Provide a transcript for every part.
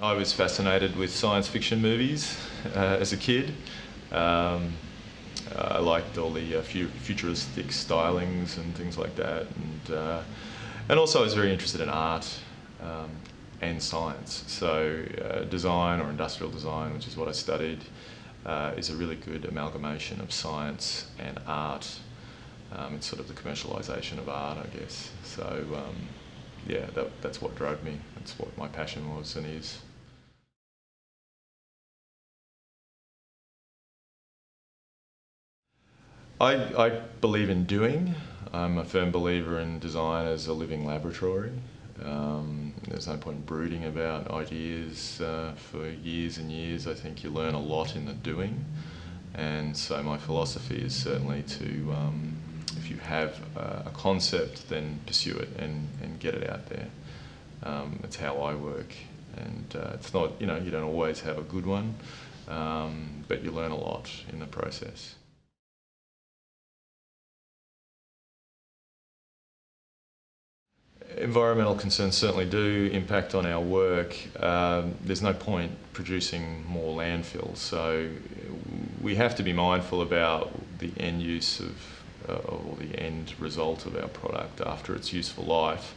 I was fascinated with science fiction movies as a kid. Um, I liked all the futuristic stylings and things like that, and also I was very interested in art um, and science. So design or industrial design, which is what I studied, is a really good amalgamation of science and art. It's sort of the commercialisation of art, I guess. So yeah, that's what drove me. That's what my passion was and is. I believe in doing. I'm a firm believer in design as a living laboratory. There's no point in brooding about ideas for years and years. I think you learn a lot in the doing. And so my philosophy is certainly to, if you have a concept, then pursue it and get it out there. It's how I work. And it's not, you don't always have a good one, but you learn a lot in the process. Environmental concerns certainly do impact on our work. There's no point producing more landfill, so we have to be mindful about the end use of or the end result of our product after its useful life.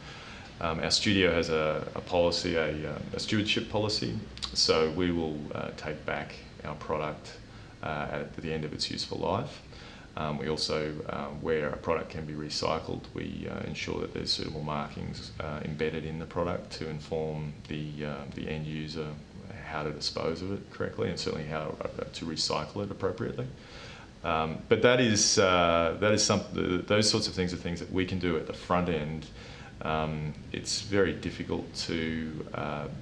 Our studio has a policy, a stewardship policy, so we will take back our product at the end of its useful life. We also, where a product can be recycled, we ensure that there's suitable markings embedded in the product to inform the end user how to dispose of it correctly and certainly how to recycle it appropriately. But that is something. Those sorts of things are things that we can do at the front end. It's very difficult to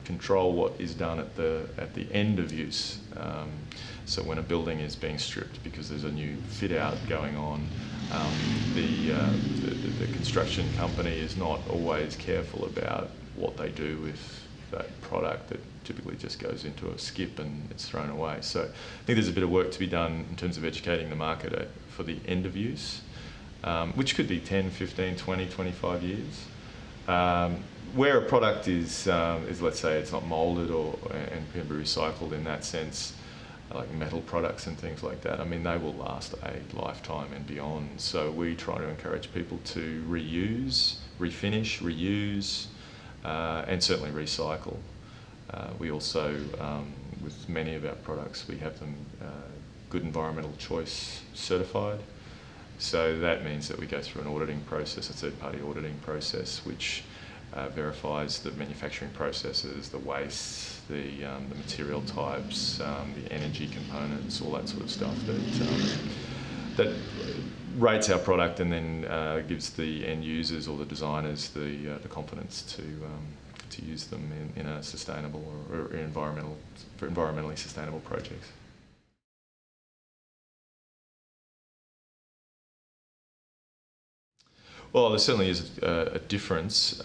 control what is done at the end of use. So when a building is being stripped because there's a new fit out going on, the construction company is not always careful about what they do with that product that typically just goes into a skip and it's thrown away. So I think there's a bit of work to be done in terms of educating the market for the end of use, which could be 10, 15, 20, 25 years. Where a product is let's say it's not moulded and can be recycled in that sense, like metal products and things like that, I mean, they will last a lifetime and beyond. So we try to encourage people to reuse, refinish, reuse, and certainly recycle. We also, with many of our products, we have them Good Environmental Choice certified. So that means that we go through an auditing process, a third-party auditing process, which verifies the manufacturing processes, the waste, the material types, the energy components, all that sort of stuff that rates our product and then gives the end users or the designers the confidence to use them in a sustainable or environmentally sustainable projects. Well, there certainly is a difference.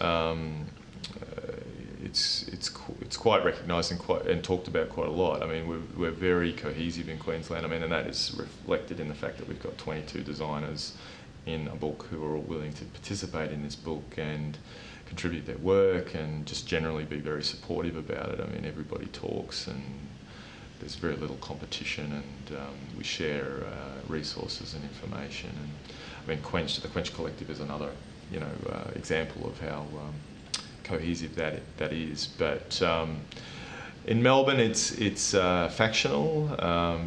It's quite recognised and talked about quite a lot. I mean, we're very cohesive in Queensland. I mean, and that is reflected in the fact that we've got 22 designers in a book who are all willing to participate in this book and contribute their work and just generally be very supportive about it. I mean, everybody talks and there's very little competition, and we share resources and information. And I mean, the Quench Collective is another, example of how cohesive that is. But in Melbourne, it's factional.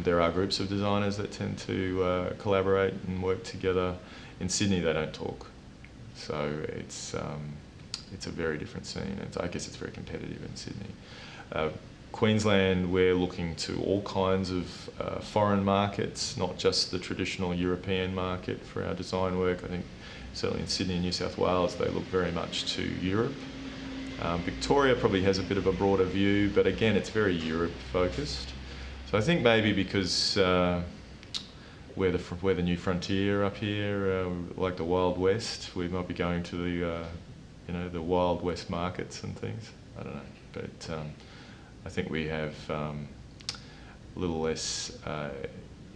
There are groups of designers that tend to collaborate and work together. In Sydney, they don't talk, so it's a very different scene. I guess it's very competitive in Sydney. Queensland, we're looking to all kinds of foreign markets, not just the traditional European market for our design work. I think certainly in Sydney and New South Wales, they look very much to Europe. Victoria probably has a bit of a broader view, but again, it's very Europe focused. So I think maybe because we're the new frontier up here, like the Wild West, we might be going to the Wild West markets and things. I don't know, but I think we have a little less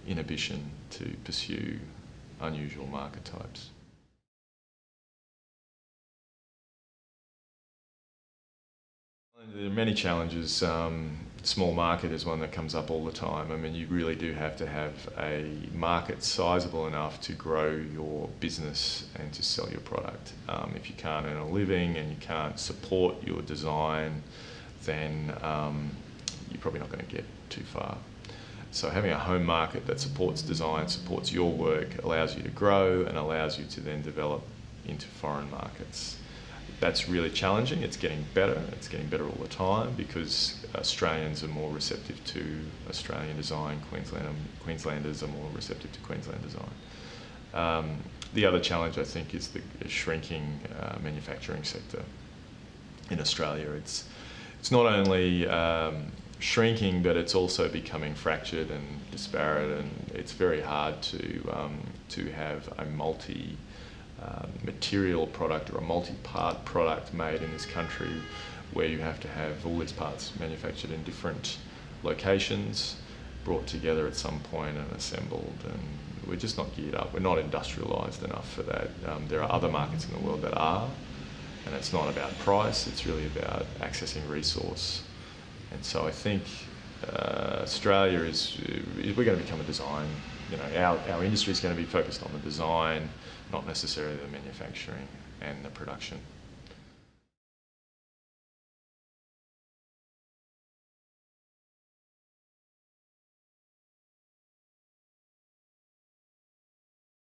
inhibition to pursue unusual market types. There are many challenges. Small market is one that comes up all the time. I mean, you really do have to have a market sizable enough to grow your business and to sell your product. If you can't earn a living and you can't support your design, then you're probably not going to get too far. So having a home market that supports design, supports your work, allows you to grow and allows you to then develop into foreign markets. That's really challenging. It's getting better. It's getting better all the time because Australians are more receptive to Australian design. Queenslanders are more receptive to Queensland design. The other challenge, I think, is the shrinking manufacturing sector in Australia. It's not only shrinking, but it's also becoming fractured and disparate, and it's very hard to have a material product or a multi-part product made in this country where you have to have all these parts manufactured in different locations, brought together at some point and assembled, and we're just not geared up. We're not industrialised enough for that. There are other markets in the world that are, and it's not about price, it's really about accessing resource. And so I think Australia we're going to become a design, our industry is going to be focused on the design, not necessarily the manufacturing and the production.